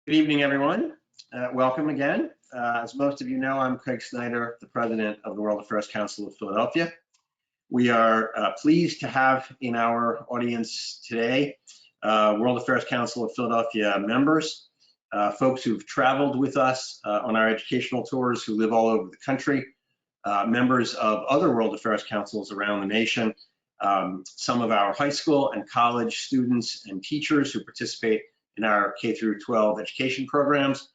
Good evening, everyone. Welcome again. As most of you know, I'm Craig Snyder, the president of the World Affairs Council of Philadelphia. We are pleased to have in our audience today World Affairs Council of Philadelphia members, folks who've traveled with us on our educational tours, who live all over the country, members of other World Affairs Councils around the nation, some of our high school and college students and teachers who participate in our K through 12 education programs,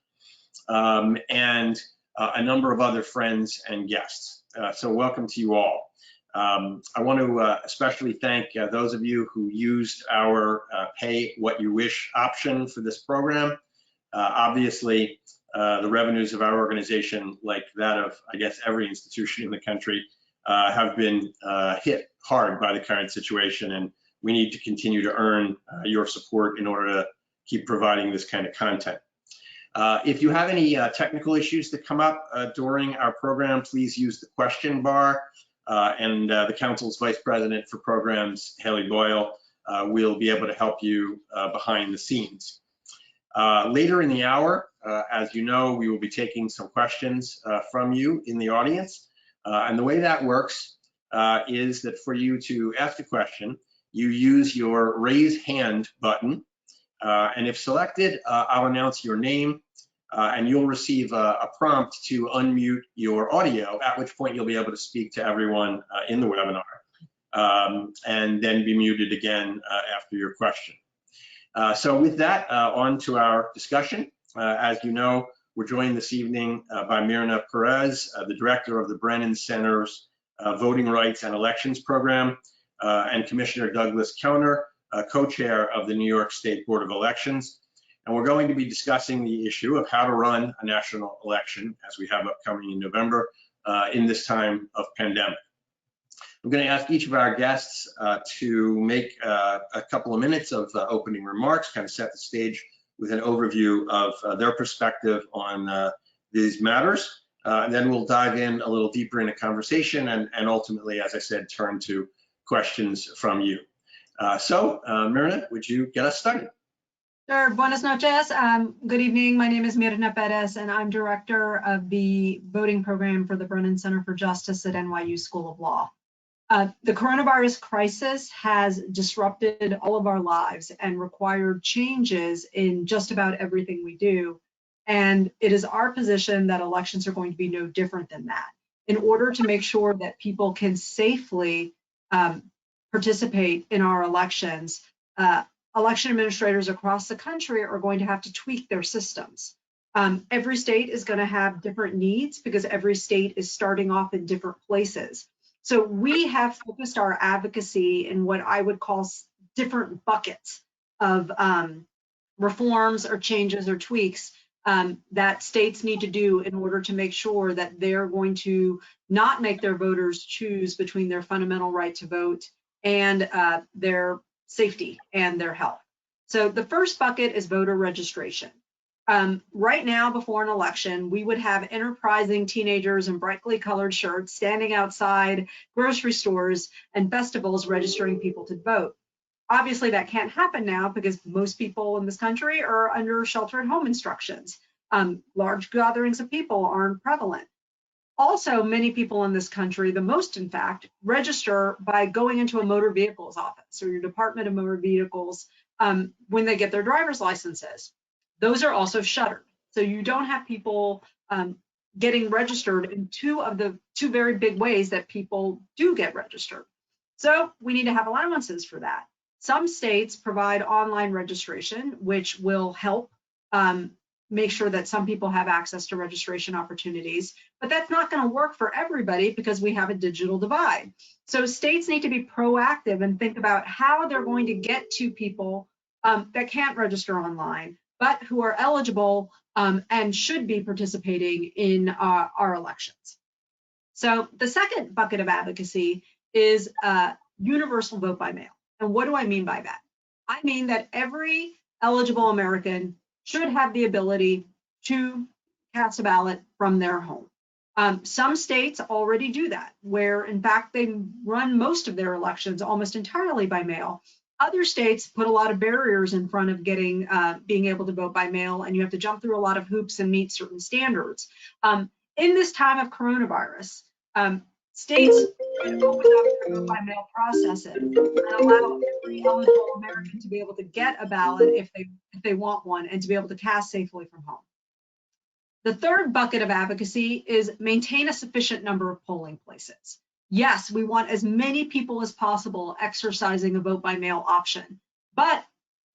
and a number of other friends and guests. So welcome to you all. I want to especially thank those of you who used our pay what you wish option for this program. Obviously, the revenues of our organization, like that of, I guess, every institution in the country, have been hit hard by the current situation, and we need to continue to earn your support in order to keep providing this kind of content. If you have any technical issues that come up during our program, please use the question bar, and the Council's Vice President for Programs, Haley Boyle, will be able to help you behind the scenes. Later in the hour, as you know, we will be taking some questions from you in the audience. And the way that works is that for you to ask a question, you use your raise hand button. And if selected, I'll announce your name and you'll receive a prompt to unmute your audio, at which point you'll be able to speak to everyone in the webinar, and then be muted again after your question. So with that, on to our discussion. As you know, we're joined this evening by Myrna Pérez, the director of the Brennan Center's Voting Rights and Elections Program, and Commissioner Douglas Kellner, co-chair of the New York State Board of Elections. And we're going to be discussing the issue of how to run a national election, as we have upcoming in November, in this time of pandemic. I'm going to ask each of our guests to make a couple of minutes of opening remarks, kind of set the stage with an overview of their perspective on these matters. And then we'll dive in a little deeper in a conversation and ultimately, as I said, turn to questions from you. So, Myrna, would you get us started? Sure. Buenas noches. Good evening. My name is Myrna Pérez, and I'm director of the voting program for the Brennan Center for Justice at NYU School of Law. The coronavirus crisis has disrupted all of our lives and required changes in just about everything we do. And it is our position that elections are going to be no different than that. In order to make sure that people can safely participate in our elections, election administrators across the country are going to have to tweak their systems. Every state is going to have different needs because every state is starting off in different places. So we have focused our advocacy in what I would call different buckets of reforms or changes or tweaks that states need to do in order to make sure that they're going to not make their voters choose between their fundamental right to vote and their safety and their health. So the first bucket is voter registration. Right now, before an election, we would have enterprising teenagers in brightly colored shirts standing outside grocery stores and festivals registering people to vote. Obviously, that can't happen now because most people in this country are under shelter-at-home instructions. Large gatherings of people aren't prevalent. Also, many people in this country, the most in fact, register by going into a motor vehicles office or your Department of Motor Vehicles when they get their driver's licenses. Those are also shuttered. So you don't have people getting registered in two very big ways that people do get registered. So we need to have allowances for that. Some states provide online registration, which will help make sure that some people have access to registration opportunities, but that's not going to work for everybody because we have a digital divide. So states need to be proactive and think about how they're going to get to people that can't register online, but who are eligible and should be participating in our elections. So the second bucket of advocacy is universal vote by mail. And what do I mean by that? I mean that every eligible American should have the ability to cast a ballot from their home. Some states already do that, where in fact they run most of their elections almost entirely by mail. Other states put a lot of barriers in front of getting being able to vote by mail, and you have to jump through a lot of hoops and meet certain standards. In this time of coronavirus, states try to open up their vote by mail processes and allow every eligible American to be able to get a ballot if they want one, and to be able to cast safely from home. The third bucket of advocacy is maintain a sufficient number of polling places. Yes, we want as many people as possible exercising a vote by mail option, but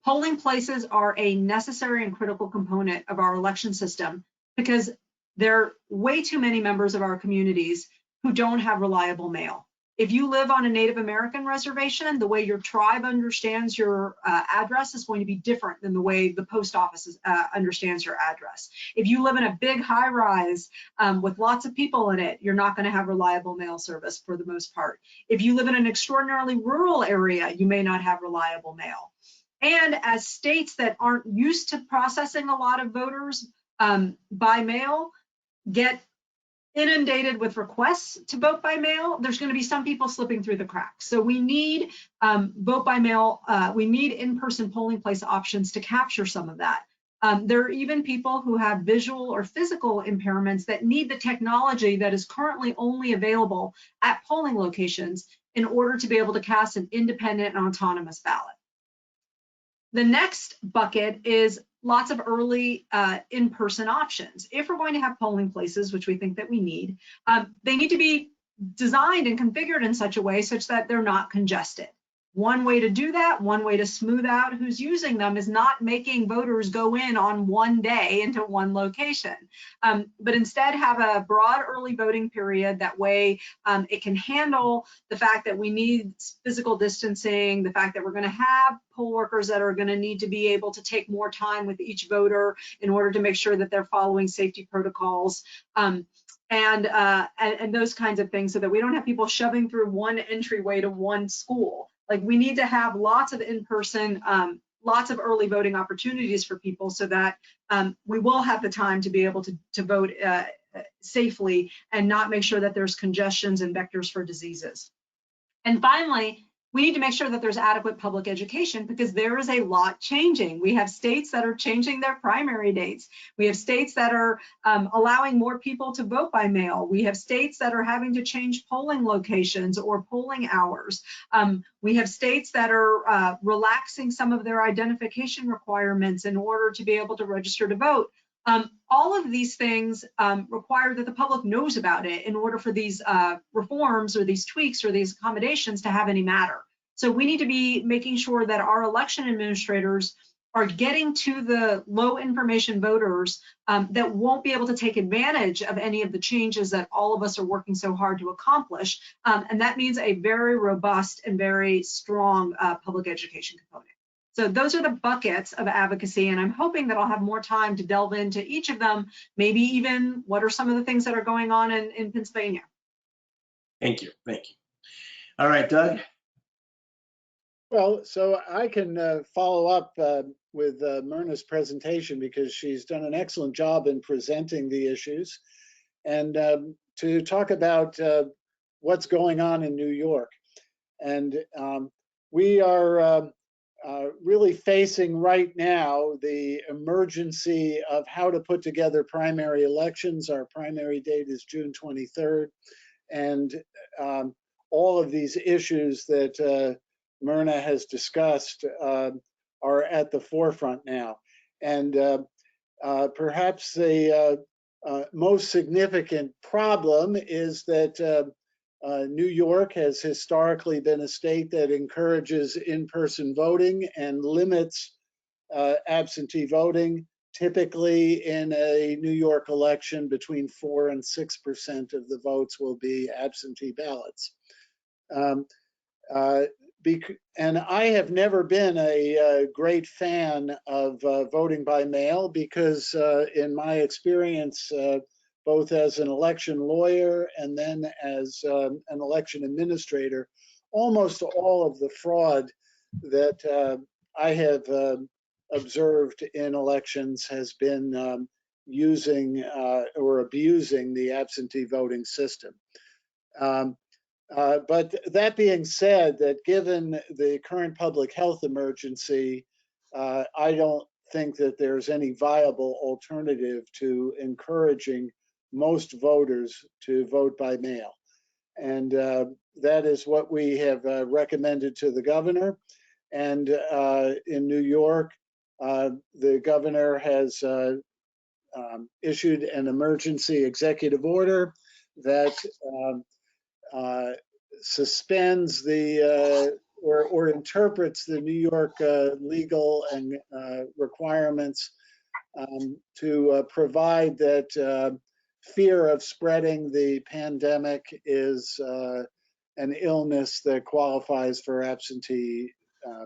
polling places are a necessary and critical component of our election system, because there are way too many members of our communities who don't have reliable mail. If you live on a Native American reservation, the way your tribe understands your address is going to be different than the way the post office understands your address. If you live in a big high rise with lots of people in it, you're not going to have reliable mail service for the most part. If you live in an extraordinarily rural area, you may not have reliable mail. And as states that aren't used to processing a lot of voters by mail get inundated with requests to vote by mail, there's going to be some people slipping through the cracks. So we need vote by mail, we need in-person polling place options to capture some of that. There are even people who have visual or physical impairments that need the technology that is currently only available at polling locations in order to be able to cast an independent and autonomous ballot. The next bucket is lots of early in-person options. If we're going to have polling places, which we think that we need, they need to be designed and configured in such a way such that they're not congested. One way to do that, one way to smooth out who's using them, is not making voters go in on one day into one location, but instead have a broad early voting period. That way it can handle the fact that we need physical distancing, the fact that we're going to have poll workers that are going to need to be able to take more time with each voter in order to make sure that they're following safety protocols. And those kinds of things, so that we don't have people shoving through one entryway to one school. Like, we need to have lots of in-person, lots of early voting opportunities for people, so that we will have the time to be able to vote safely and not make sure that there's congestions and vectors for diseases. And finally, we need to make sure that there's adequate public education, because there is a lot changing. We have states that are changing their primary dates. We have states that are allowing more people to vote by mail. We have states that are having to change polling locations or polling hours. We have states that are relaxing some of their identification requirements in order to be able to register to vote. All of these things require that the public knows about it in order for these reforms or these tweaks or these accommodations to have any matter. So we need to be making sure that our election administrators are getting to the low information voters that won't be able to take advantage of any of the changes that all of us are working so hard to accomplish. And that means a very robust and very strong public education component. So those are the buckets of advocacy, and I'm hoping that I'll have more time to delve into each of them, maybe even what are some of the things that are going on in Pennsylvania. Thank you, thank you. All right, Doug. Well, so I can follow up with Myrna's presentation, because she's done an excellent job in presenting the issues, and to talk about what's going on in New York. And we are really facing right now the emergency of how to put together primary elections. Our primary date is June 23rd. And all of these issues that Myrna has discussed are at the forefront now. And perhaps the most significant problem is that New York has historically been a state that encourages in-person voting and limits absentee voting. Typically, in a New York election, between 4 and 6% of the votes will be absentee ballots. And I have never been a great fan of voting by mail, because in my experience, both as an election lawyer and then as an election administrator, almost all of the fraud that I have observed in elections has been using or abusing the absentee voting system. But that being said, that given the current public health emergency, I don't think that there's any viable alternative to encouraging most voters to vote by mail. And that is what we have recommended to the governor. And in New York, the governor has issued an emergency executive order that suspends the or interprets the New York legal and requirements to provide that fear of spreading the pandemic is an illness that qualifies for absentee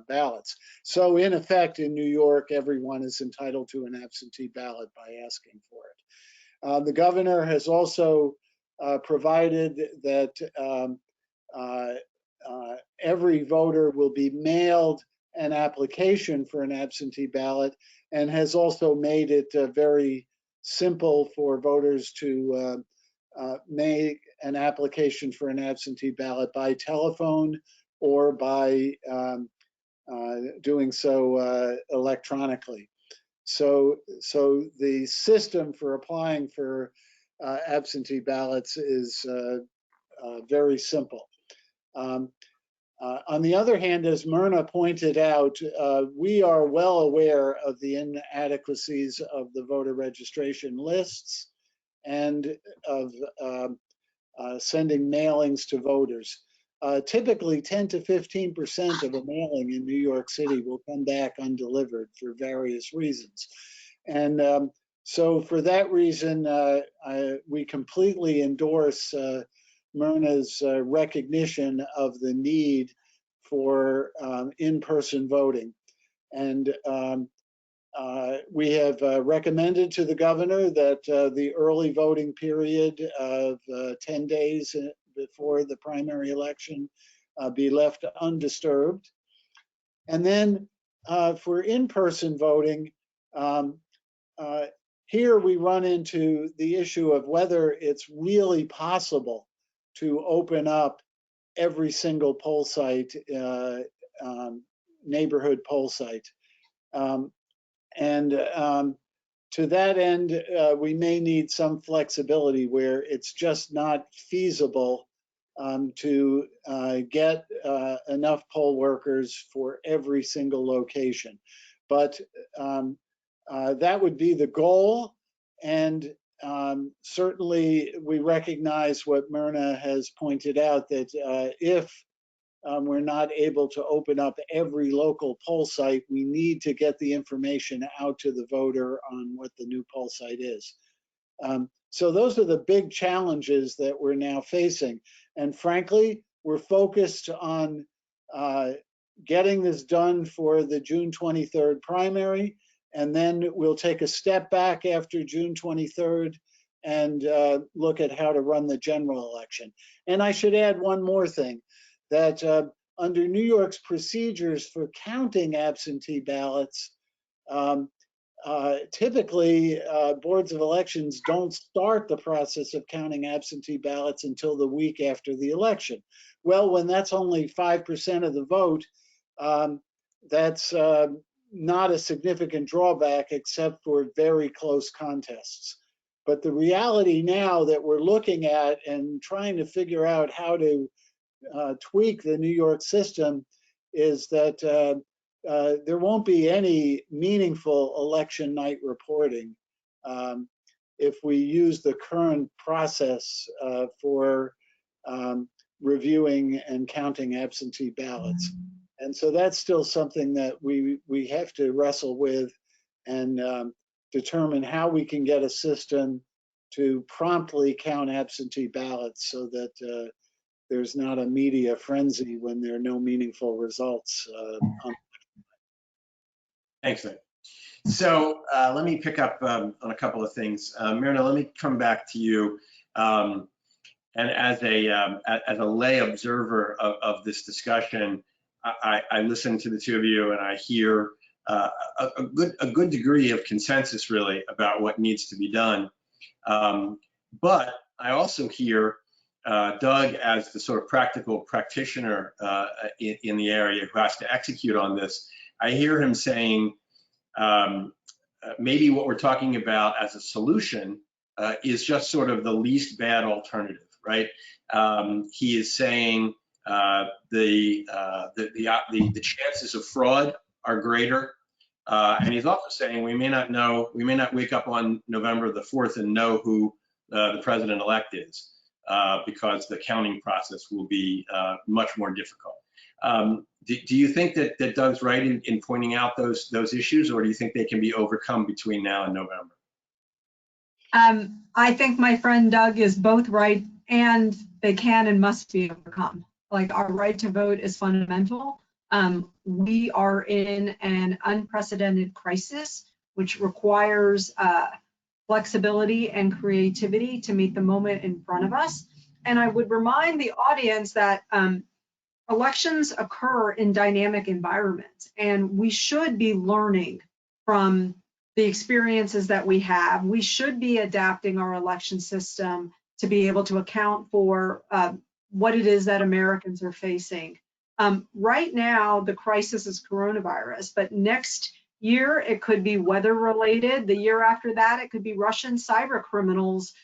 ballots. So in effect, in New York, everyone is entitled to an absentee ballot by asking for it. The governor has also provided that every voter will be mailed an application for an absentee ballot, and has also made it very simple for voters to make an application for an absentee ballot by telephone or by doing so electronically. So the system for applying for absentee ballots is very simple. On the other hand, as Myrna pointed out, we are well aware of the inadequacies of the voter registration lists and of sending mailings to voters. Typically 10 to 15% of a mailing in New York City will come back undelivered for various reasons. And so for that reason, we completely endorse Myrna's recognition of the need for in-person voting. And we have recommended to the governor that the early voting period of 10 days before the primary election be left undisturbed. And then for in-person voting, here we run into the issue of whether it's really possible to open up every single poll site, neighborhood poll site. To that end, we may need some flexibility where it's just not feasible to get enough poll workers for every single location. But that would be the goal. And certainly we recognize what Myrna has pointed out, that if we're not able to open up every local poll site, we need to get the information out to the voter on what the new poll site is. So those are the big challenges that we're now facing. And frankly, we're focused on getting this done for the June 23rd primary, and then we'll take a step back after June 23rd and look at how to run the general election. And I should add one more thing, that under New York's procedures for counting absentee ballots, typically boards of elections don't start the process of counting absentee ballots until the week after the election. Well, when that's only 5% of the vote, that's not a significant drawback except for very close contests. But the reality now that we're looking at and trying to figure out how to tweak the New York system is that there won't be any meaningful election night reporting if we use the current process for reviewing and counting absentee ballots. And so that's still something that we have to wrestle with and determine how we can get a system to promptly count absentee ballots so that there's not a media frenzy when there are no meaningful results. Thanks, Nick. So let me pick up on a couple of things. Myrna, let me come back to you. And as a lay observer of this discussion, I listen to the two of you and I hear a good degree of consensus really about what needs to be done. But I also hear Doug, as the sort of practical practitioner in the area who has to execute on this, I hear him saying maybe what we're talking about as a solution is just sort of the least bad alternative, right? He is saying the chances of fraud are greater, and he's also saying we may not wake up on November the 4th and know who the president-elect is, because the counting process will be much more difficult. Do you think that Doug's right in pointing out those issues, or do you think they can be overcome between now and November? I think my friend Doug is both right, and they can and must be overcome. Like, our right to vote is fundamental. We are in an unprecedented crisis, which requires flexibility and creativity to meet the moment in front of us. And I would remind the audience that elections occur in dynamic environments, and we should be learning from the experiences that we have. We should be adapting our election system to be able to account for what it is that Americans are facing. Right now, the crisis is coronavirus, but next year it could be weather related. The year after that, it could be Russian cyber criminals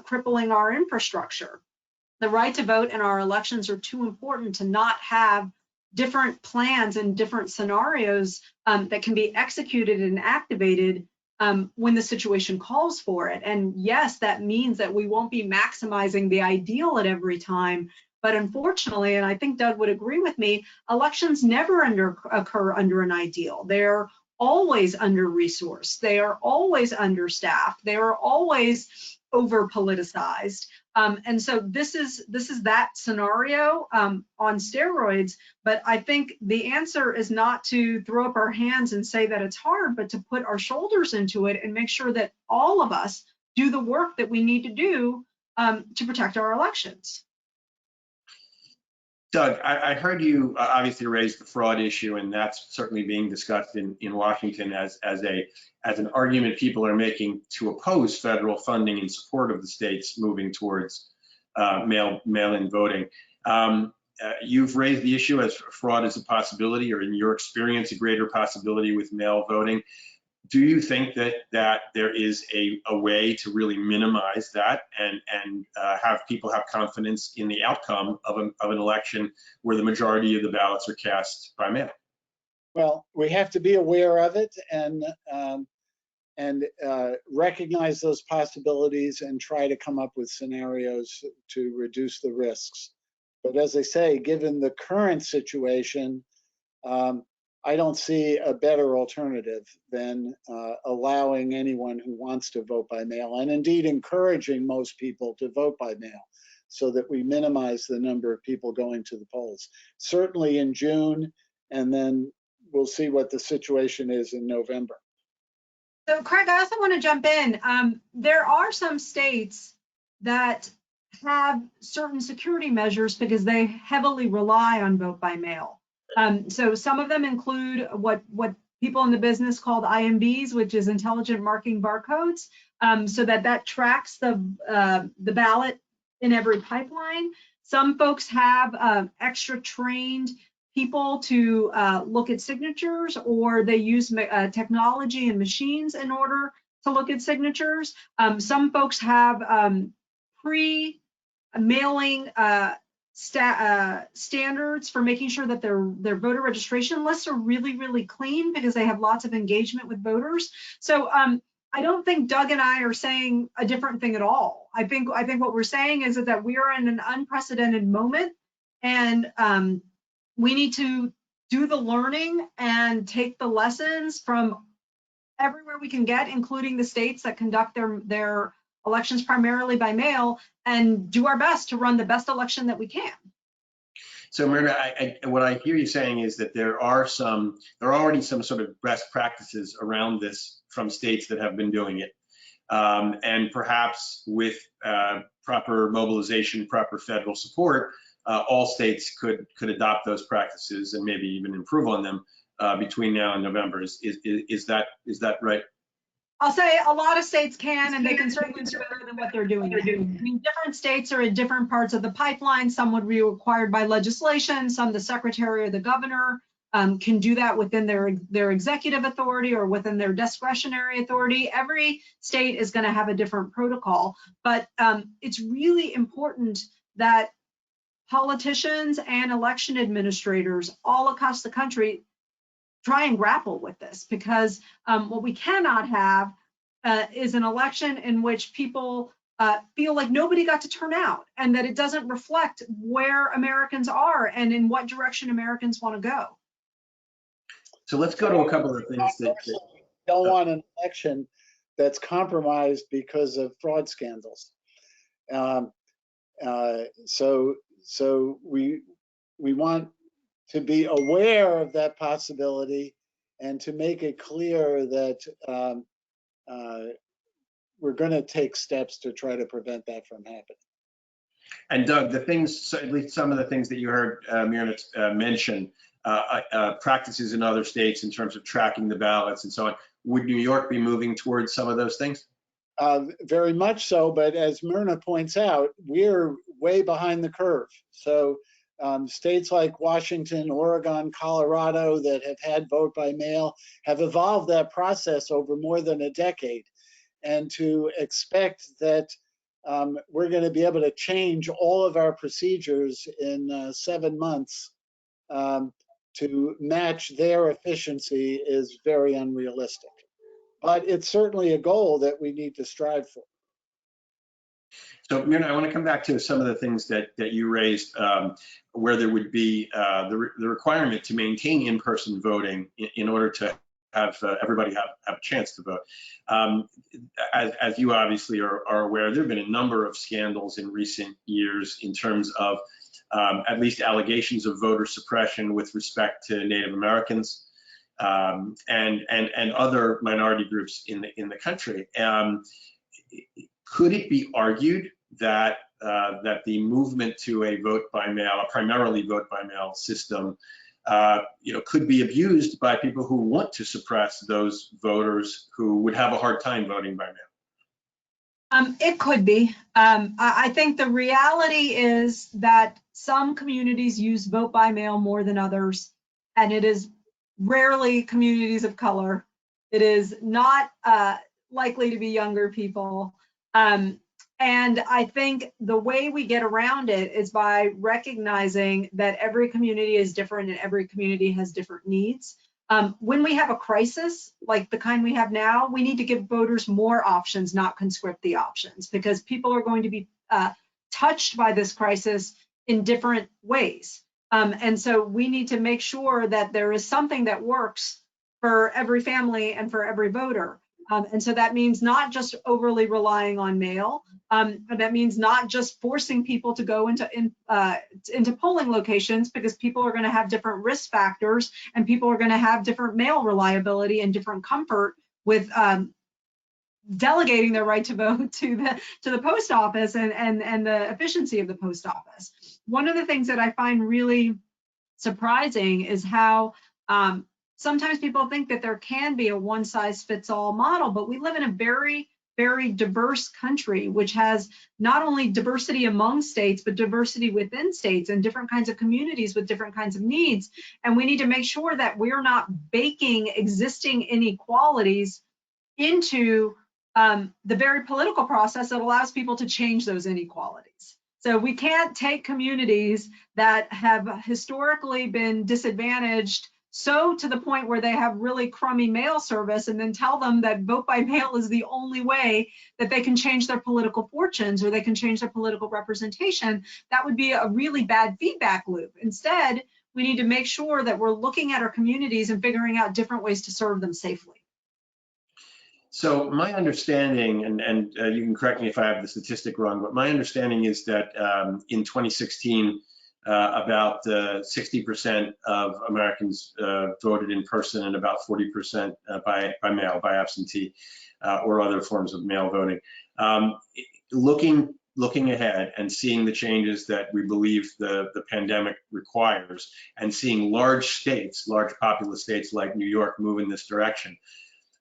crippling our infrastructure. The right to vote and our elections are too important to not have different plans and different scenarios that can be executed and activated when the situation calls for it. And yes, that means that we won't be maximizing the ideal at every time. But unfortunately, and I think Doug would agree with me, elections never occur under an ideal. They're always under-resourced. They are always understaffed. They are always over-politicized. And so this is that scenario on steroids. But I think the answer is not to throw up our hands and say that it's hard, but to put our shoulders into it and make sure that all of us do the work that we need to do to protect our elections. Doug, I heard you obviously raise the fraud issue, and that's certainly being discussed in Washington as an argument people are making to oppose federal funding in support of the states moving towards mail-in voting. You've raised the issue as fraud is a possibility, or in your experience, a greater possibility with mail voting. Do you think that there is a way to really minimize that and have people have confidence in the outcome of an election where the majority of the ballots are cast by mail? Well, we have to be aware of it and recognize those possibilities and try to come up with scenarios to reduce the risks. But as I say, given the current situation, I don't see a better alternative than allowing anyone who wants to vote by mail, and indeed encouraging most people to vote by mail, so that we minimize the number of people going to the polls. Certainly in June, and then we'll see what the situation is in November. So Craig, I also want to jump in. There are some states that have certain security measures because they heavily rely on vote by mail. So some of them include what people in the business called IMBs, which is intelligent marking barcodes, so that tracks the ballot in every pipeline. Some folks have extra trained people to look at signatures, or they use technology and machines in order to look at signatures. Some folks have pre-mailing standards for making sure that their voter registration lists are really, really clean because they have lots of engagement with voters. So I don't think Doug and I are saying a different thing at all. I think what we're saying is that we are in an unprecedented moment, and we need to do the learning and take the lessons from everywhere we can get, including the states that conduct their elections primarily by mail, and do our best to run the best election that we can. So Myrna, what I hear you saying is that there are already some sort of best practices around this from states that have been doing it. And perhaps with proper mobilization, proper federal support, all states could adopt those practices and maybe even improve on them between now and November. Is that right? I'll say a lot of states can, and they can certainly do better than what they're doing. I mean, different states are at different parts of the pipeline. Some would be required by legislation. Some, the secretary or the governor can do that within their executive authority or within their discretionary authority. Every state is going to have a different protocol, but it's really important that politicians and election administrators all across the country try and grapple with this, because what we cannot have is an election in which people feel like nobody got to turn out, and that it doesn't reflect where Americans are and in what direction Americans want to go. So let's go to a couple of things that don't want an election that's compromised because of fraud scandals. So we want to be aware of that possibility and to make it clear that we're going to take steps to try to prevent that from happening. And Doug, the things, at least some of the things that you heard Myrna mention, practices in other states in terms of tracking the ballots and so on, would New York be moving towards some of those things? Very much so, but as Myrna points out, we're way behind the curve. So states like Washington, Oregon, Colorado that have had vote by mail have evolved that process over more than a decade. And to expect that we're going to be able to change all of our procedures in 7 months to match their efficiency is very unrealistic. But it's certainly a goal that we need to strive for. So, Myrna, I want to come back to some of the things that you raised, where there would be the requirement to maintain in-person voting in order to have everybody have a chance to vote. As you obviously are aware, there have been a number of scandals in recent years in terms of at least allegations of voter suppression with respect to Native Americans and other minority groups in the country. Could it be argued that that the movement to a vote by mail, a primarily vote by mail system, could be abused by people who want to suppress those voters who would have a hard time voting by mail? It could be. I think the reality is that some communities use vote by mail more than others, and it is rarely communities of color. It is not likely to be younger people. And I think the way we get around it is by recognizing that every community is different and every community has different needs. When we have a crisis like the kind we have now, we need to give voters more options, not conscript the options, because people are going to be touched by this crisis in different ways. And so we need to make sure that there is something that works for every family and for every voter. And so that means not just overly relying on mail. That means not just forcing people to go into polling locations, because people are going to have different risk factors and people are going to have different mail reliability and different comfort with delegating their right to vote to the post office and the efficiency of the post office. One of the things that I find really surprising is how sometimes people think that there can be a one-size-fits-all model, but we live in a very, very diverse country, which has not only diversity among states, but diversity within states and different kinds of communities with different kinds of needs. And we need to make sure that we're not baking existing inequalities into the very political process that allows people to change those inequalities. So we can't take communities that have historically been disadvantaged so to the point where they have really crummy mail service and then tell them that vote by mail is the only way that they can change their political fortunes or they can change their political representation. That would be a really bad feedback loop. Instead, we need to make sure that we're looking at our communities and figuring out different ways to serve them safely. So my understanding, and you can correct me if I have the statistic wrong, but my understanding is that in 2016, about 60% of Americans voted in person and about 40% by mail, by absentee or other forms of mail voting. Looking ahead and seeing the changes that we believe the pandemic requires, and seeing large states, large populous states like New York move in this direction,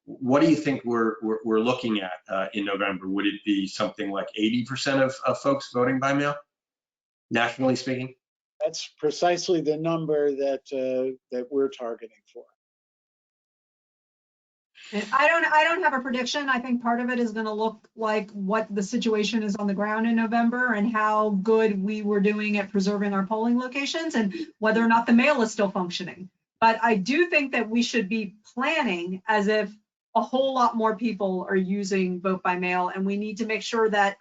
what do you think we're looking at in November? Would it be something like 80% of folks voting by mail, nationally speaking? That's precisely the number that that we're targeting for. And I don't have a prediction. I think part of it is going to look like what the situation is on the ground in November and how good we were doing at preserving our polling locations and whether or not the mail is still functioning. But I do think that we should be planning as if a whole lot more people are using vote by mail, and we need to make sure that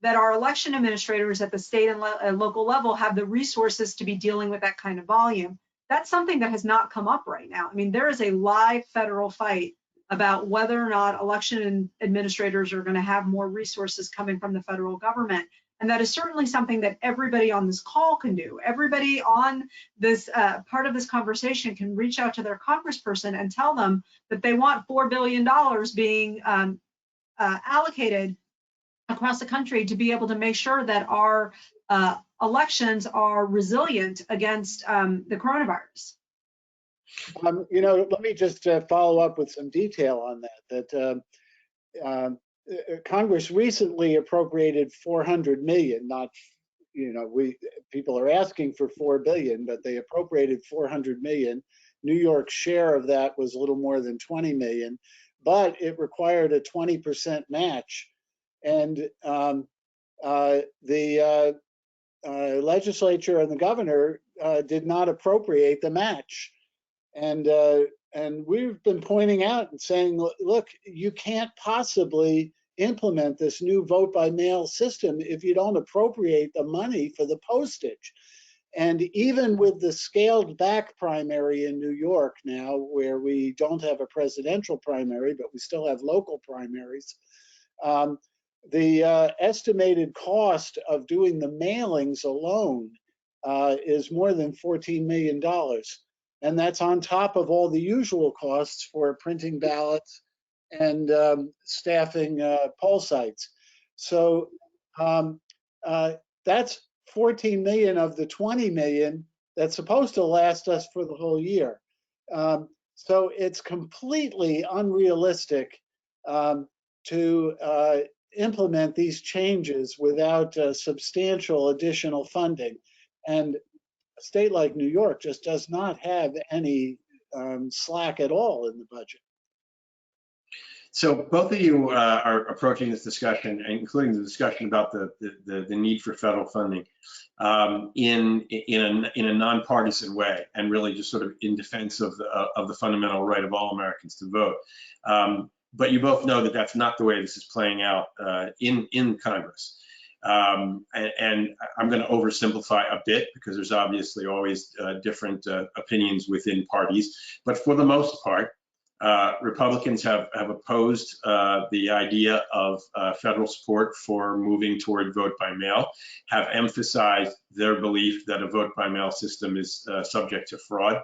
that our election administrators at the state and local level have the resources to be dealing with that kind of volume. That's something that has not come up right now. I mean, there is a live federal fight about whether or not election administrators are going to have more resources coming from the federal government. And that is certainly something that everybody on this call can do. Everybody on this part of this conversation can reach out to their congressperson and tell them that they want $4 billion being allocated across the country to be able to make sure that our elections are resilient against the coronavirus. You know, let me just follow up with some detail on that. Congress recently appropriated 400 million, not, you know, people are asking for 4 billion, but they appropriated 400 million. New York's share of that was a little more than 20 million, but it required a 20% match. And the legislature and the governor did not appropriate the match. And we've been pointing out and saying, look, you can't possibly implement this new vote by mail system if you don't appropriate the money for the postage. And even with the scaled back primary in New York now, where we don't have a presidential primary, but we still have local primaries, the estimated cost of doing the mailings alone is more than $14 million. And that's on top of all the usual costs for printing ballots and staffing poll sites. So that's 14 million of the 20 million that's supposed to last us for the whole year. So it's completely unrealistic to implement these changes without substantial additional funding. And a state like New York just does not have any slack at all in the budget. So both of you are approaching this discussion, including the discussion about the need for federal funding, in a nonpartisan way, and really just sort of in defense of the fundamental right of all Americans to vote. But you both know that that's not the way this is playing out in Congress. And I'm going to oversimplify a bit because there's obviously always different opinions within parties. But for the most part, Republicans have opposed the idea of federal support for moving toward vote by mail, have emphasized their belief that a vote by mail system is subject to fraud.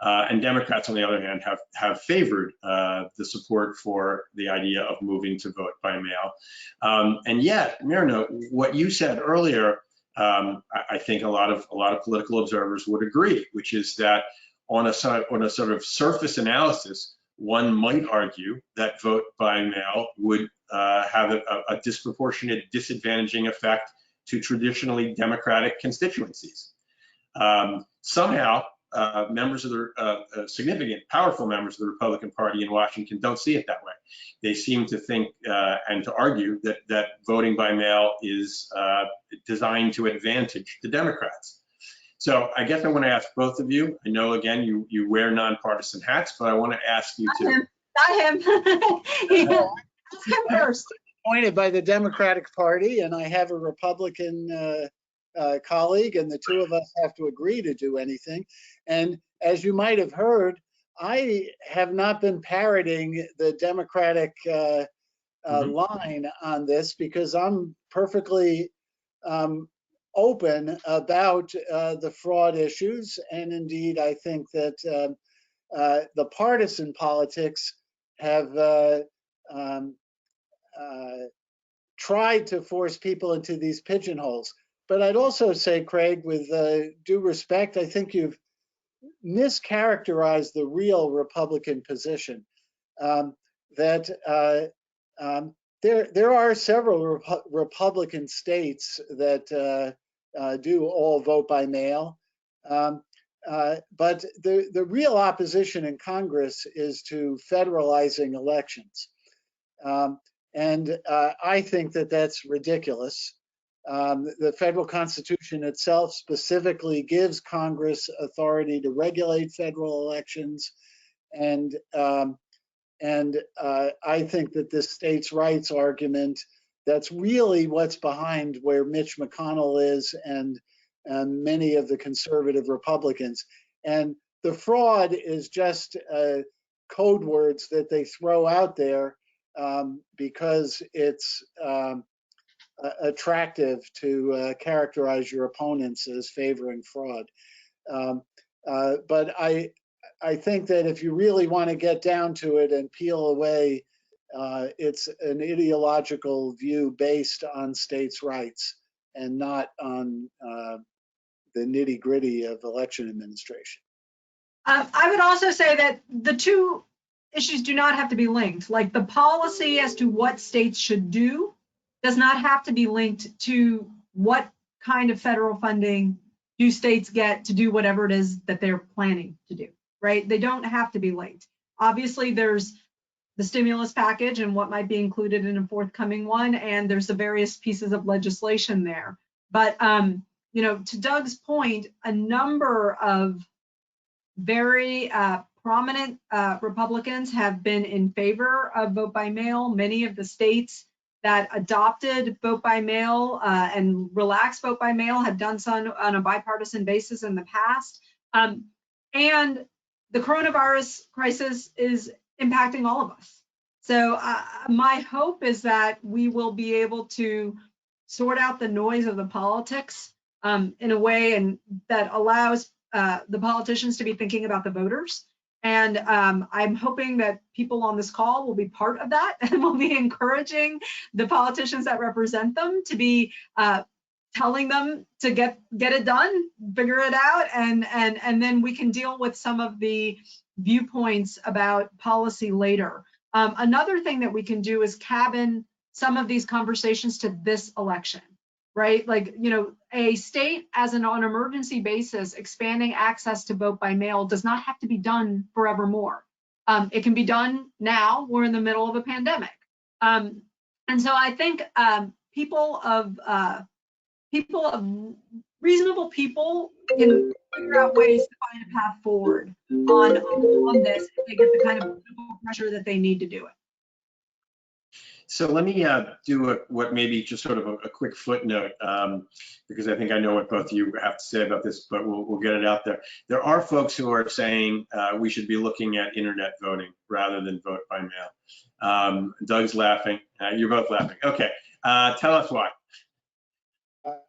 And Democrats, on the other hand, have favored the support for the idea of moving to vote by mail. And yet, Myrna, what you said earlier, I think a lot of political observers would agree, which is that on a sort of surface analysis, one might argue that vote by mail would have a disproportionate disadvantaging effect to traditionally Democratic constituencies. Somehow, members of the significant, powerful members of the Republican Party in Washington don't see it that way. They seem to think and to argue that voting by mail is designed to advantage the Democrats. So I guess I want to ask both of you. I know, again, you wear nonpartisan hats, but I want to ask you to. Not him. Ask him first. Appointed by the Democratic Party, and I have a Republican colleague, and the two of us have to agree to do anything. And as you might have heard, I have not been parroting the Democratic line on this because I'm perfectly open about the fraud issues. And indeed, I think that the partisan politics have tried to force people into these pigeonholes. But I'd also say, Craig, with due respect, I think you've mischaracterized the real Republican position. that there are several Republican states that do all vote by mail. But the real opposition in Congress is to federalizing elections. And I think that that's ridiculous. The federal Constitution itself specifically gives Congress authority to regulate federal elections. And I think that this states' rights argument, that's really what's behind where Mitch McConnell is and many of the conservative Republicans. And the fraud is just code words that they throw out there because it's attractive to characterize your opponents as favoring fraud. But I think that if you really want to get down to it and peel away, it's an ideological view based on states' rights and not on the nitty-gritty of election administration. I would also say that the two issues do not have to be linked. Like the policy as to what states should do does not have to be linked to what kind of federal funding do states get to do whatever it is that they're planning to do, right? They don't have to be linked. Obviously, there's the stimulus package and what might be included in a forthcoming one, and there's the various pieces of legislation there. But you know, to Doug's point, a number of very prominent Republicans have been in favor of vote by mail. Many of the states that adopted vote by mail and relaxed vote by mail have done so on a bipartisan basis in the past. And the coronavirus crisis is impacting all of us. So my hope is that we will be able to sort out the noise of the politics in a way and that allows the politicians to be thinking about the voters. And I'm hoping that people on this call will be part of that and will be encouraging the politicians that represent them to be telling them to get it done, figure it out, and then we can deal with some of the viewpoints about policy later. Another thing that we can do is cabin some of these conversations to this election, right? Like, you know, a state as on an emergency basis, expanding access to vote by mail does not have to be done forevermore. It can be done now. We're in the middle of a pandemic. And so I think reasonable people can figure out ways to find a path forward on this if they get the kind of political pressure that they need to do it. So let me do what maybe just sort of a quick footnote, because I think I know what both of you have to say about this, but we'll get it out there. There are folks who are saying we should be looking at internet voting rather than vote by mail. Doug's laughing. You're both laughing. Okay, tell us why.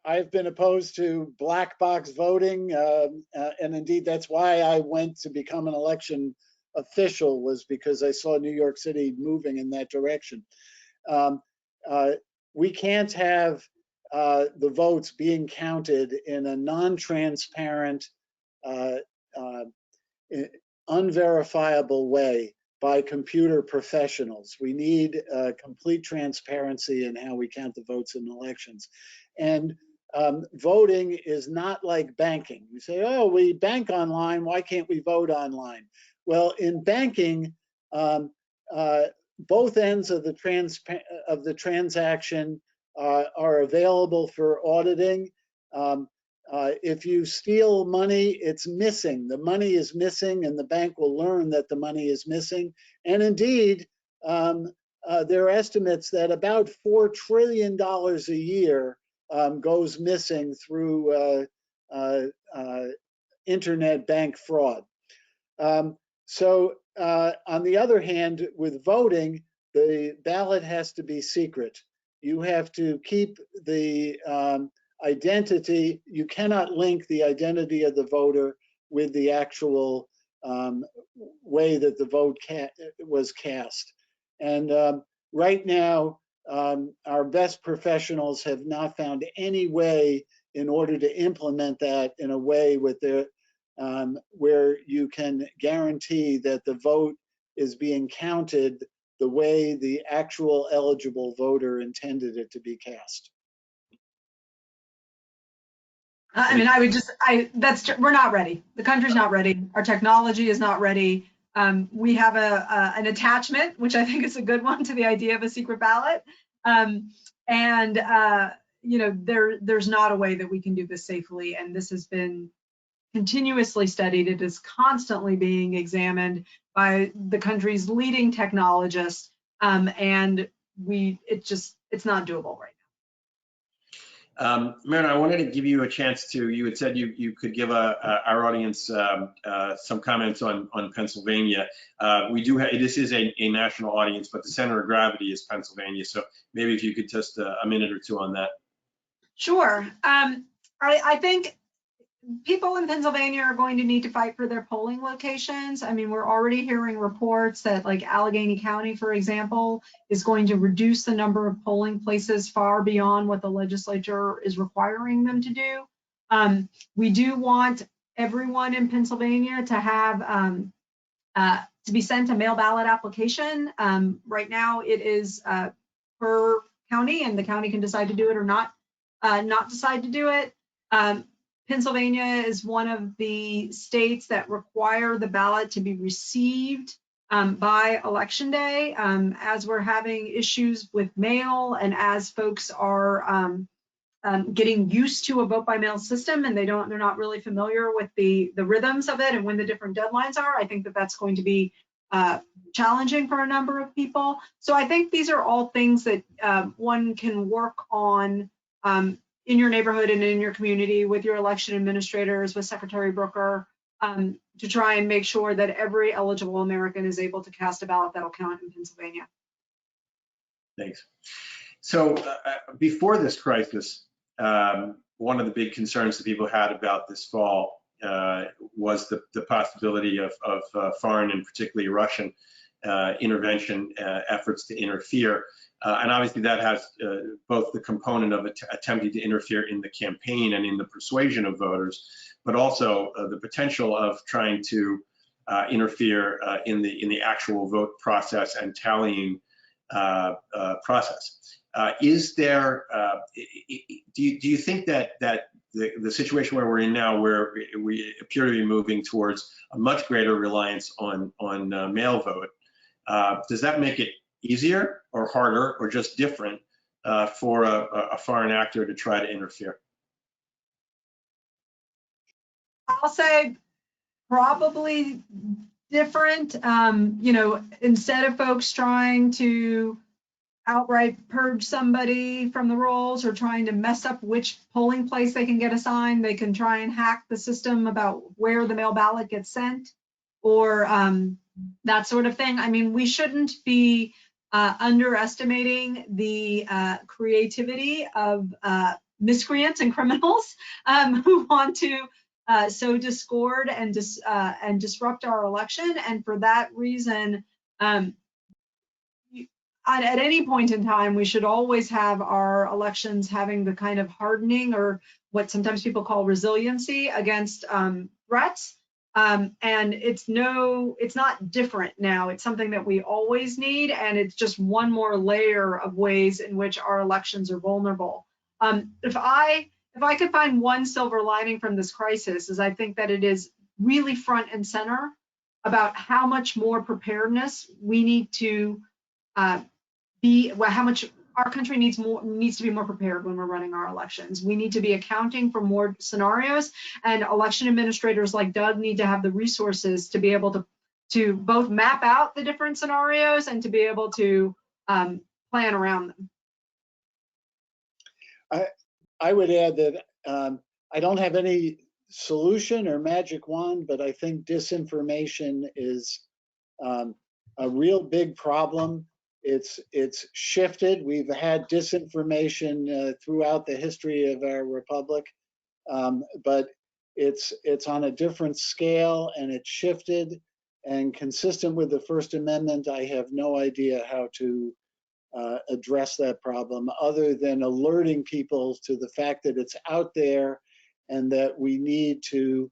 I've been opposed to black box voting, and indeed that's why I went to become an election official, was because I saw New York City moving in that direction. We can't have the votes being counted in a non-transparent, unverifiable way by computer professionals. We need complete transparency in how we count the votes in elections. And voting is not like banking. You say, oh, we bank online, why can't we vote online? Well, in banking, both ends of the transaction are available for auditing. If you steal money, it's missing. The money is missing, and the bank will learn that the money is missing. And indeed, there are estimates that about $4 trillion a year goes missing through internet bank fraud. So on the other hand, with voting, the ballot has to be secret. You have to keep the identity. You cannot link the identity of the voter with the actual way that the vote was cast. And right now, our best professionals have not found any way in order to implement that in a way with their where you can guarantee that the vote is being counted the way the actual eligible voter intended it to be cast. I mean, we're not ready. The country's not ready. Our technology is not ready. We have an attachment, which I think is a good one, to the idea of a secret ballot. You know, there's not a way that we can do this safely. And this has been continuously studied. It is constantly being examined by the country's leading technologists. And it's not doable right now. Myrna, I wanted to give you a chance you had said you could give our audience some comments on Pennsylvania. This is a national audience, but the center of gravity is Pennsylvania. So maybe if you could just a minute or two on that. Sure. I think people in Pennsylvania are going to need to fight for their polling locations. I mean, we're already hearing reports that, like, Allegheny County, for example, is going to reduce the number of polling places far beyond what the legislature is requiring them to do. We do want everyone in Pennsylvania to have to be sent a mail ballot application. Right now, it is per county, and the county can decide to do it or not decide to do it. Pennsylvania is one of the states that require the ballot to be received by Election Day. As we're having issues with mail, and as folks are getting used to a vote by mail system, and they're not really familiar with the rhythms of it and when the different deadlines are, I think that that's going to be challenging for a number of people. So I think these are all things that one can work on in your neighborhood and in your community with your election administrators, with Secretary Brooker, to try and make sure that every eligible American is able to cast a ballot that'll count in Pennsylvania. Thanks. So before this crisis, one of the big concerns that people had about this fall was the possibility of foreign and particularly Russian intervention efforts to interfere. And obviously that has both the component of attempting to interfere in the campaign and in the persuasion of voters, but also the potential of trying to interfere in the actual vote process and tallying process. Is there, do you think that the situation where we're in now, where we appear to be moving towards a much greater reliance on mail vote, does that make it easier or harder or just different for a foreign actor to try to interfere? I'll say probably different. You know, instead of folks trying to outright purge somebody from the rolls or trying to mess up which polling place they can get assigned, they can try and hack the system about where the mail ballot gets sent, or that sort of thing. I mean, we shouldn't be underestimating the creativity of miscreants and criminals who want to sow discord and disrupt our election. And for that reason, at any point in time, we should always have our elections having the kind of hardening, or what sometimes people call resiliency, against threats. And it's not different now. It's something that we always need, and it's just one more layer of ways in which our elections are vulnerable. If I could find one silver lining from this crisis, is I think that it is really front and center about how much more preparedness we need to how much our country needs to be more prepared when we're running our elections. We need to be accounting for more scenarios, and election administrators like Doug need to have the resources to be able to both map out the different scenarios and to be able to plan around them. I would add that I don't have any solution or magic wand, but I think disinformation is a real big problem. It's shifted. We've had disinformation throughout the history of our republic, but it's on a different scale, and it's shifted. And consistent with the First Amendment, I have no idea how to address that problem other than alerting people to the fact that it's out there, and that we need to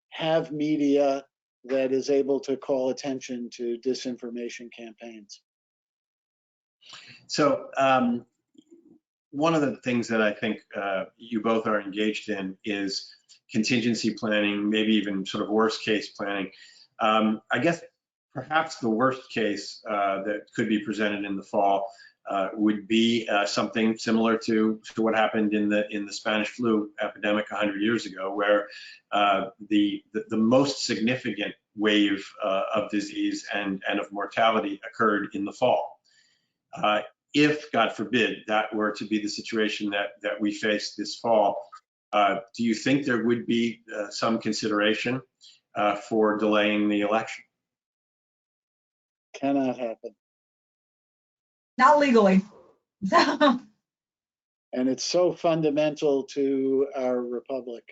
have media that is able to call attention to disinformation campaigns. So one of the things that I think you both are engaged in is contingency planning, maybe even sort of worst case planning. I guess perhaps the worst case that could be presented in the fall would be something similar to what happened in the Spanish flu epidemic 100 years ago, where the most significant wave of disease and of mortality occurred in the fall. If, God forbid, that were to be the situation that we face this fall, do you think there would be some consideration for delaying the election? Cannot happen. Not legally. And it's so fundamental to our republic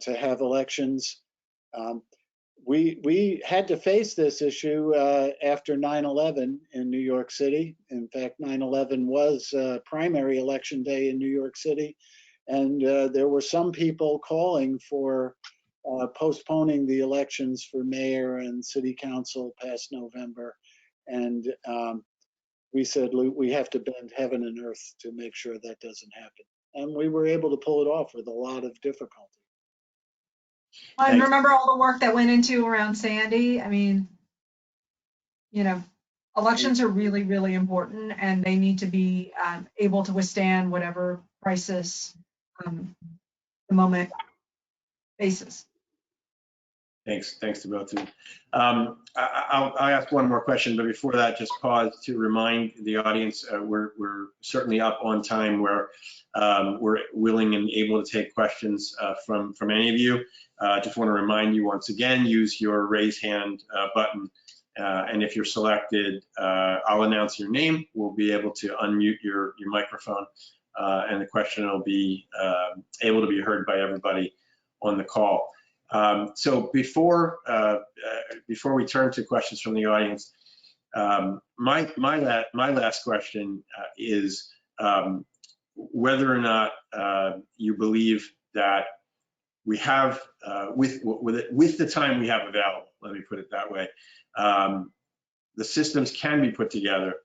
to have elections. We had to face this issue after 9/11 in New York City. In fact, 9/11 was primary election day in New York City. And there were some people calling for postponing the elections for mayor and city council past November. And we said, we have to bend heaven and earth to make sure that doesn't happen. And we were able to pull it off with a lot of difficulty. And remember all the work that went into around Sandy? I mean, you know, elections are really, really important, and they need to be able to withstand whatever crisis the moment faces. Thanks to both of you. I'll ask one more question, but before that, just pause to remind the audience we're certainly up on time, where we're willing and able to take questions from any of you. Just want to remind you once again, use your raise hand button, and if you're selected, I'll announce your name. We'll be able to unmute your microphone, and the question will be able to be heard by everybody on the call. So before we turn to questions from the audience, my last question is whether or not you believe that we have, with the time we have available, let me put it that way, the systems can be put together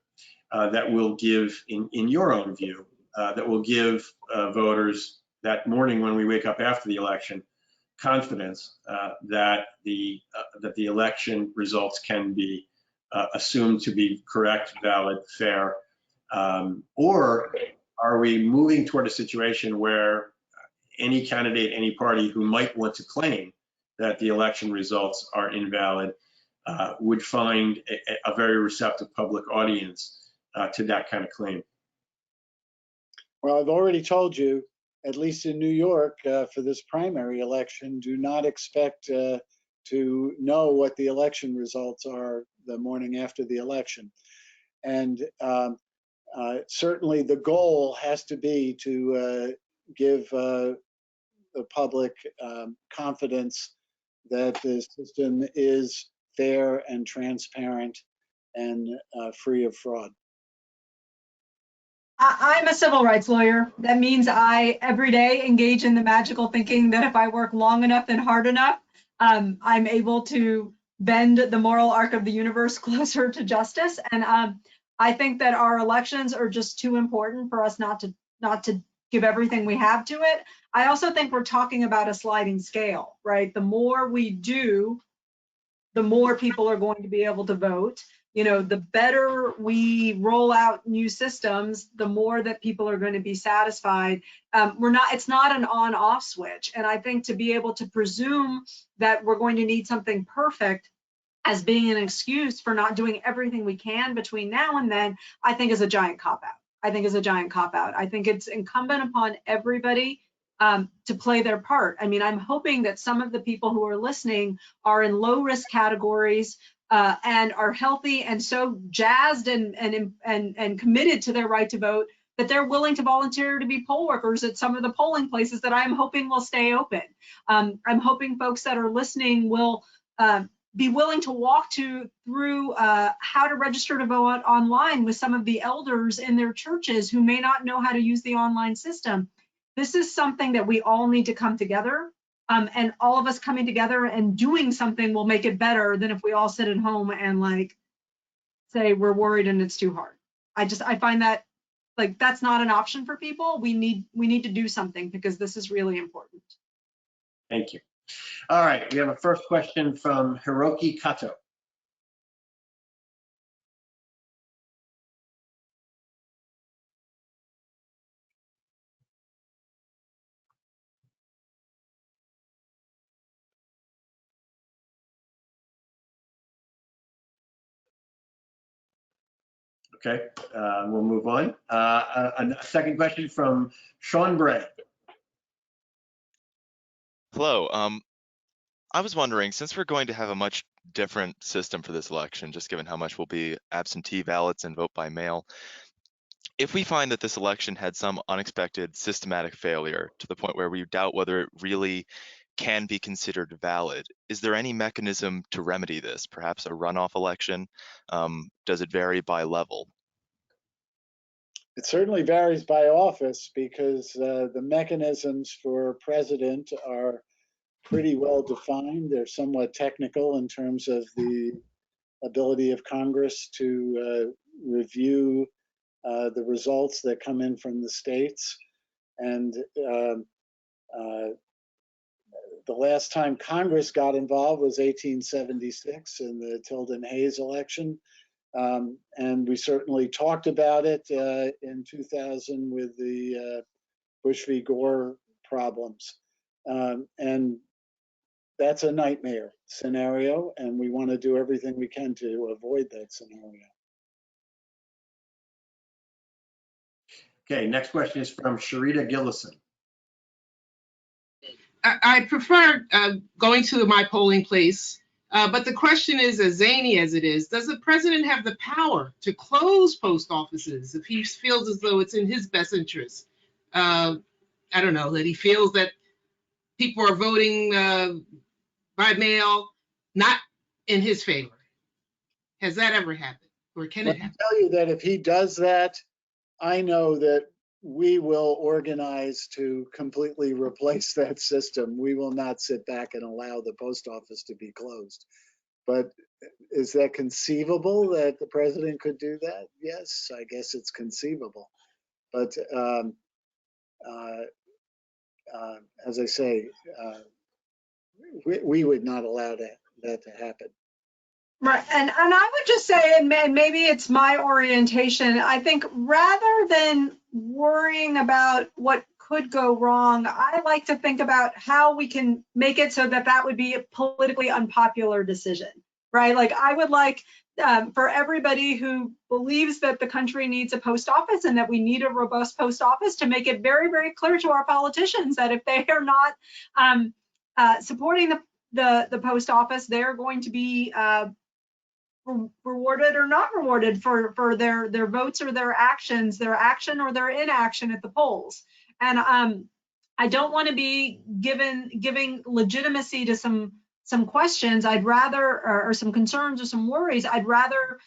that will give, in your own view, that will give voters that morning when we wake up after the election confidence that the election results can be assumed to be correct, valid, fair, or are we moving toward a situation where any candidate, any party who might want to claim that the election results are invalid would find a very receptive public audience to that kind of claim? Well, I've already told you, at least in New York, for this primary election, do not expect to know what the election results are the morning after the election. And certainly the goal has to be to give the public confidence that the system is fair and transparent and free of fraud. I'm a civil rights lawyer. That means I every day engage in the magical thinking that if I work long enough and hard enough, I'm able to bend the moral arc of the universe closer to justice. And I think that our elections are just too important for us not to give everything we have to it. I also think we're talking about a sliding scale, right? The more we do, the more people are going to be able to vote. You know, the better we roll out new systems, the more that people are going to be satisfied. It's not an on-off switch. And I think to be able to presume that we're going to need something perfect as being an excuse for not doing everything we can between now and then, I think is a giant cop-out. I think it's incumbent upon everybody to play their part. I mean, I'm hoping that some of the people who are listening are in low-risk categories and are healthy and so jazzed and committed to their right to vote that they're willing to volunteer to be poll workers at some of the polling places that I'm hoping will stay open. I'm hoping folks that are listening will be willing to walk through how to register to vote online with some of the elders in their churches who may not know how to use the online system. This is something that we all need to come together And all of us coming together and doing something will make it better than if we all sit at home and like say we're worried and it's too hard. I find that like that's not an option for people. We need to do something because this is really important. Thank you. All right, we have a first question from Hiroki Kato. Okay, we'll move on. A second question from Sean Bray. Hello. I was wondering, since we're going to have a much different system for this election, just given how much will be absentee ballots and vote by mail, if we find that this election had some unexpected systematic failure to the point where we doubt whether it really can be considered valid, is there any mechanism to remedy this? Perhaps a runoff election? Does it vary by level? It certainly varies by office because the mechanisms for president are pretty well defined. They're somewhat technical in terms of the ability of Congress to review the results that come in from the states. And the last time Congress got involved was 1876 in the Tilden Hayes election. And we certainly talked about it in 2000 with the Bush v. Gore problems. And that's a nightmare scenario, and we want to do everything we can to avoid that scenario. Okay, next question is from Sharita Gillison. I prefer going to my polling place, but the question is, as zany as it is, does the president have the power to close post offices if he feels as though it's in his best interest? I don't know, that he feels that people are voting by mail not in his favor. Has that ever happened, or can it happen? I can tell you that if he does that, I know that we will organize to completely replace that system. We will not sit back and allow the post office to be closed. But is that conceivable that the president could do that? Yes, I guess it's conceivable. But as I say, we would not allow that to happen. Right, and I would just say, and maybe it's my orientation, I think rather than worrying about what could go wrong, I like to think about how we can make it so that that would be a politically unpopular decision, right? Like I would like for everybody who believes that the country needs a post office and that we need a robust post office to make it very, very clear to our politicians that if they are not supporting the post office, they're going to be rewarded or not rewarded for their votes or their actions, their action or their inaction at the polls. And I don't want to be giving legitimacy to some questions. I'd rather, or some concerns or some worries, I'd rather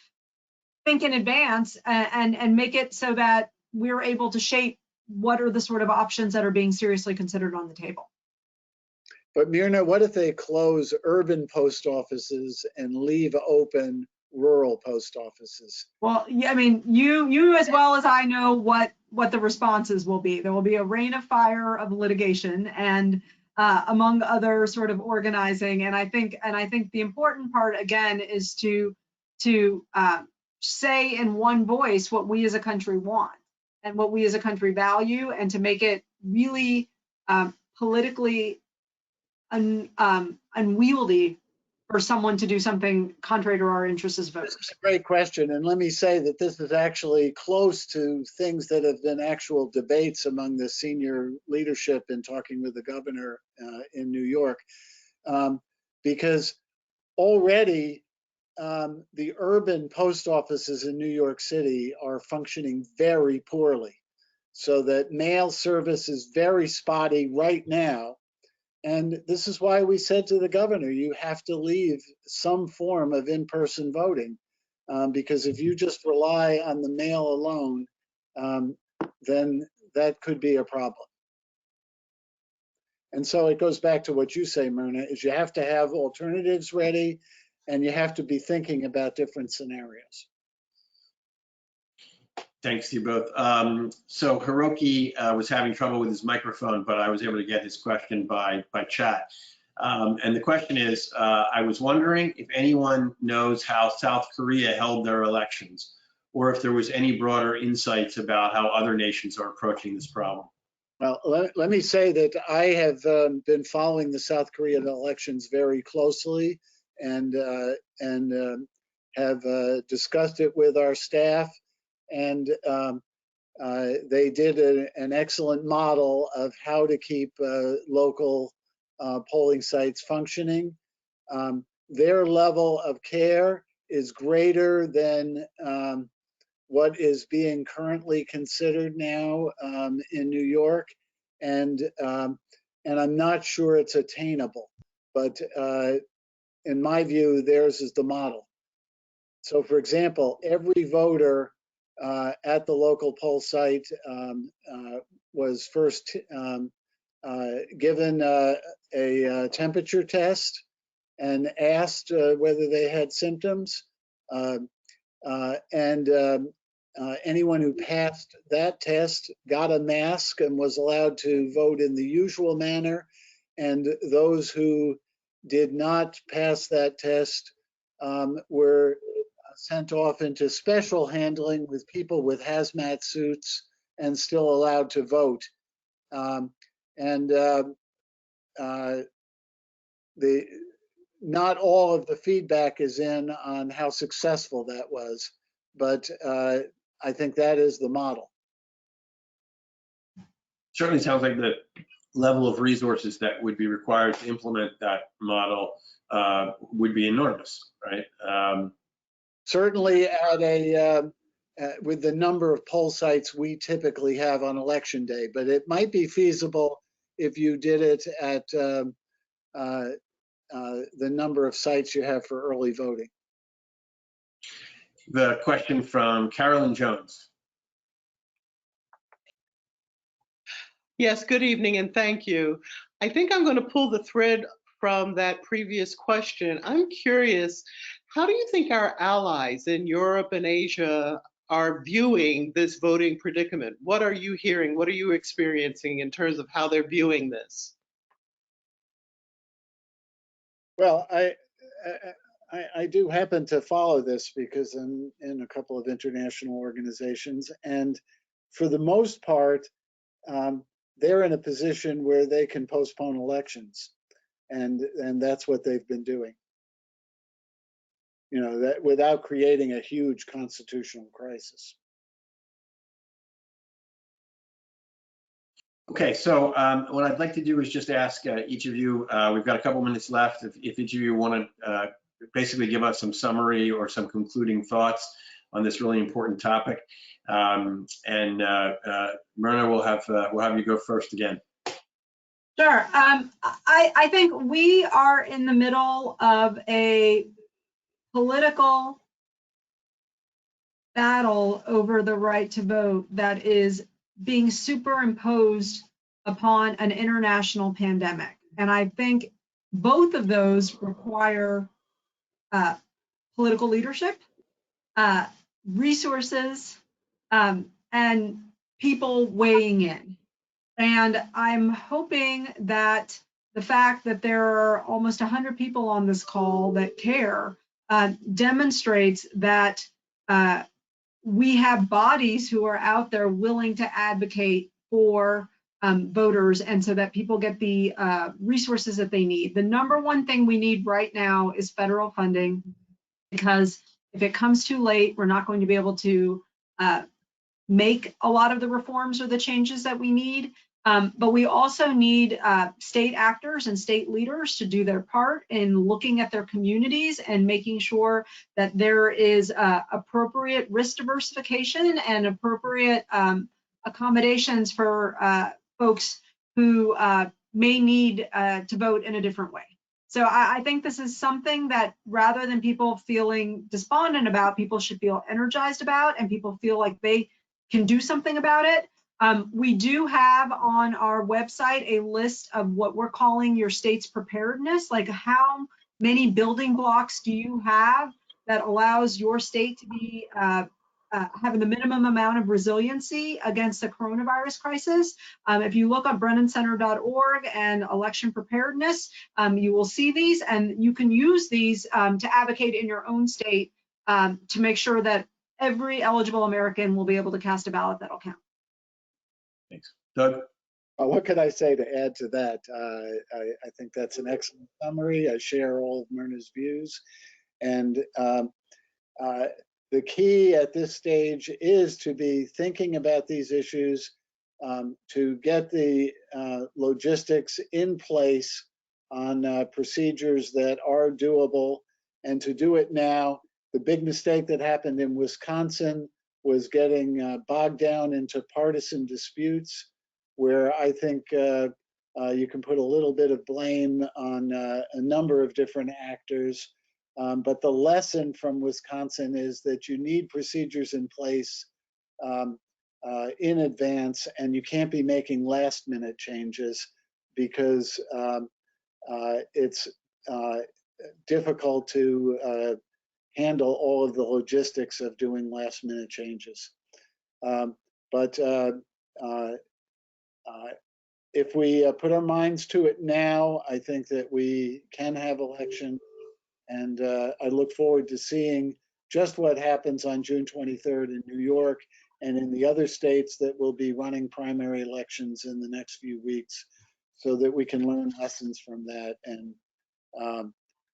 think in advance and make it so that we're able to shape what are the sort of options that are being seriously considered on the table. But Myrna, what if they close urban post offices and leave open rural post offices? Well, yeah, I mean, you as well as I know what the responses will be. There will be a rain of fire of litigation and among other sort of organizing. And I think the important part again is to say in one voice what we as a country want and what we as a country value, and to make it really politically unwieldy for someone to do something contrary to our interests as voters. This is a great question. And let me say that this is actually close to things that have been actual debates among the senior leadership in talking with the governor in New York. Because already the urban post offices in New York City are functioning very poorly. So that mail service is very spotty right now. And this is why we said to the governor, you have to leave some form of in-person voting, because if you just rely on the mail alone, then that could be a problem. And so it goes back to what you say, Myrna, is you have to have alternatives ready and you have to be thinking about different scenarios. Thanks to you both. So Hiroki was having trouble with his microphone, but I was able to get his question by chat. And the question is, I was wondering if anyone knows how South Korea held their elections, or if there was any broader insights about how other nations are approaching this problem. Well, let me say that I have been following the South Korean elections very closely and have discussed it with our staff. And they did an excellent model of how to keep local polling sites functioning. Their level of care is greater than what is being currently considered now in New York, and I'm not sure it's attainable, but in my view, theirs is the model. So, for example, every voter at the local poll site was first given a temperature test and asked whether they had symptoms. Anyone who passed that test got a mask and was allowed to vote in the usual manner. And those who did not pass that test were sent off into special handling with people with hazmat suits and still allowed to vote. Not all of the feedback is in on how successful that was, but I think that is the model. Certainly sounds like the level of resources that would be required to implement that model would be enormous, right? Certainly at with the number of poll sites we typically have on election day, but it might be feasible if you did it at the number of sites you have for early voting. The question from Carolyn Jones. Yes, good evening and thank you. I think I'm going to pull the thread from that previous question. I'm curious, how do you think our allies in Europe and Asia are viewing this voting predicament? What are you hearing? What are you experiencing in terms of how they're viewing this? Well, I do happen to follow this because I'm in a couple of international organizations, and for the most part, they're in a position where they can postpone elections, and that's what they've been doing. You know, that without creating a huge constitutional crisis. Okay, so what I'd like to do is just ask each of you, we've got a couple minutes left, if each of you want to basically give us some summary or some concluding thoughts on this really important topic. Myrna, we'll have you go first again. Sure. I think we are in the middle of a political battle over the right to vote that is being superimposed upon an international pandemic. And I think both of those require political leadership, resources, and people weighing in. And I'm hoping that the fact that there are almost 100 people on this call that care demonstrates that we have bodies who are out there willing to advocate for voters, and so that people get the resources that they need. The number one thing we need right now is federal funding, because if it comes too late, we're not going to be able to make a lot of the reforms or the changes that we need. But we also need state actors and state leaders to do their part in looking at their communities and making sure that there is appropriate risk diversification and appropriate accommodations for folks who may need to vote in a different way. So I think this is something that, rather than people feeling despondent about, people should feel energized about, and people feel like they can do something about it. We do have on our website a list of what we're calling your state's preparedness, like how many building blocks do you have that allows your state to be having the minimum amount of resiliency against the coronavirus crisis. If you look up brennancenter.org and election preparedness, you will see these, and you can use these to advocate in your own state to make sure that every eligible American will be able to cast a ballot that'll count. Thanks. Doug? What could I say to add to that? I think that's an excellent summary. I share all of Myrna's views. And the key at this stage is to be thinking about these issues, to get the logistics in place on procedures that are doable, and to do it now. The big mistake that happened in Wisconsin was getting bogged down into partisan disputes, where I think you can put a little bit of blame on a number of different actors. But the lesson from Wisconsin is that you need procedures in place in advance, and you can't be making last minute changes because it's difficult to handle all of the logistics of doing last minute changes. But if we put our minds to it now, I think that we can have election. And I look forward to seeing just what happens on June 23rd in New York and in the other states that will be running primary elections in the next few weeks, so that we can learn lessons from that and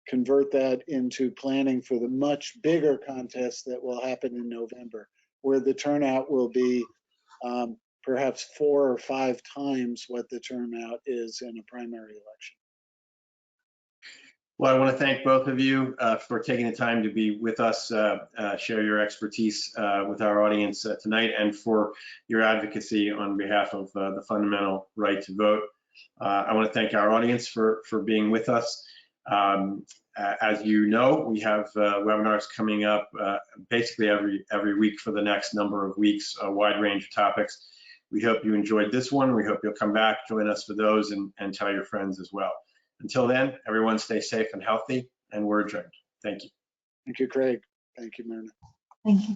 convert that into planning for the much bigger contest that will happen in November, where the turnout will be perhaps 4 or 5 times what the turnout is in a primary election. Well, I want to thank both of you for taking the time to be with us, share your expertise with our audience tonight, and for your advocacy on behalf of the fundamental right to vote. I want to thank our audience for being with us. As you know, we have webinars coming up basically every week for the next number of weeks, a wide range of topics. We hope you enjoyed this one. We hope you'll come back, join us for those, and tell your friends as well. Until then, everyone stay safe and healthy, and we're adjourned. Thank you. Thank you, Craig. Thank you, Myrna. Thank you.